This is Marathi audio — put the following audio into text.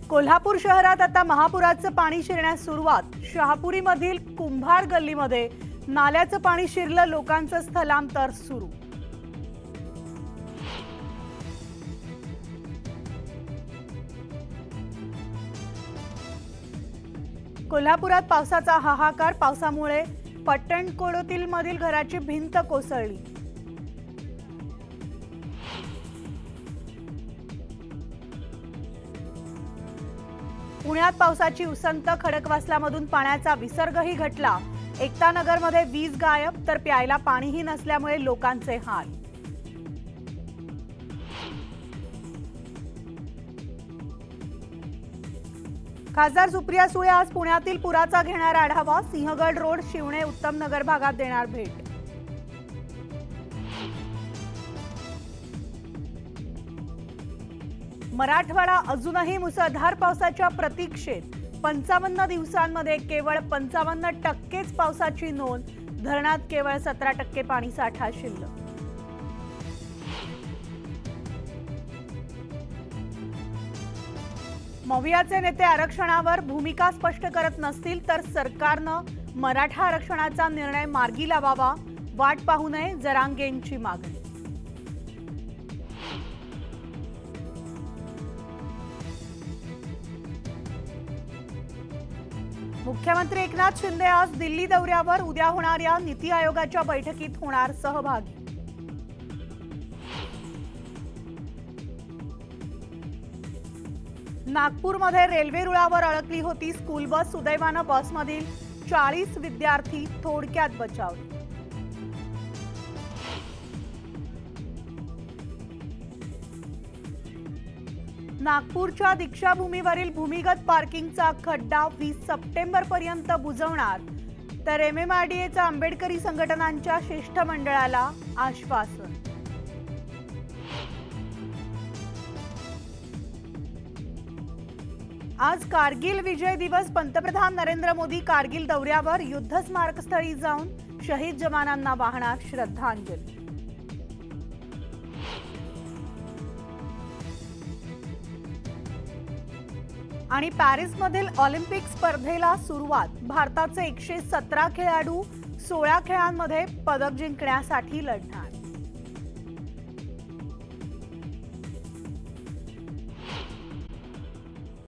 कोल्हापूर शहरात आता महापुराचं पाणी शिरण्यास सुरुवात। शहापुरीमधील कुंभार गल्लीमध्ये नाल्याचं पाणी शिरलं, लोकांचं स्थलांतर सुरू। कोल्हापुरात पावसाचा हाहाकार। पावसामुळे पट्टणकोडोतील मधील घराची भिंत कोसळली। पुण्यात पावसाची उसंत। खडकवासलामधून पाण्याचा विसर्गही घटला। एकता नगरमध्ये वीज गायब तर प्यायला पाणीही नसल्यामुळे लोकांचे हाल। खासदार सुप्रिया सुळे आज पुण्यातील पुराचा घेणार आढावा। सिंहगड रोड, शिवणे, उत्तम नगर भागात देणार भेट। मराठवाडा अजूनही मुसळधार पावसाच्या प्रतीक्षेत। 55 दिवसांमध्ये केवळ 55% पावसाची नोंद। धरणात केवळ 17% पाणीसाठा शिल्लक। मवियाचे नेते आरक्षणावर भूमिका स्पष्ट करत नसतील तर सरकारनं मराठा आरक्षणाचा निर्णय मार्गी लावावा। वाट पाहू नये, जरांगेंची मागणी। मुख्यमंत्री एकनाथ शिंदे आज दिल्ली दौऱ्यावर। उद्या होणाऱ्या नीती आयोगाच्या बैठकीत होणार सहभागी। नागपूरमध्ये रेल्वे रुळावर अडकली होती स्कूल बस। सुदैवानं बसमधील 40 विद्यार्थी थोडक्यात बचावले। नागपूरच्या दीक्षाभूमीवरील भूमिगत पार्किंगचा खड्डा 20 सप्टेंबरपर्यंत बुजवणार तर MMRDAचा आंबेडकरी संघटनांच्या शिष्टमंडळाला आश्वासन। आज कारगिल विजय दिवस। पंतप्रधान नरेंद्र मोदी कारगिल दौऱ्यावर। युद्ध स्मारकस्थळी जाऊन शहीद जवानांना वाहणार श्रद्धांजली। आणि पॅरिसमधील ऑलिम्पिक स्पर्धेला सुरुवात। भारताचे 117 खेळाडू 16 खेळांमध्ये पदक जिंकण्यासाठी लढणार।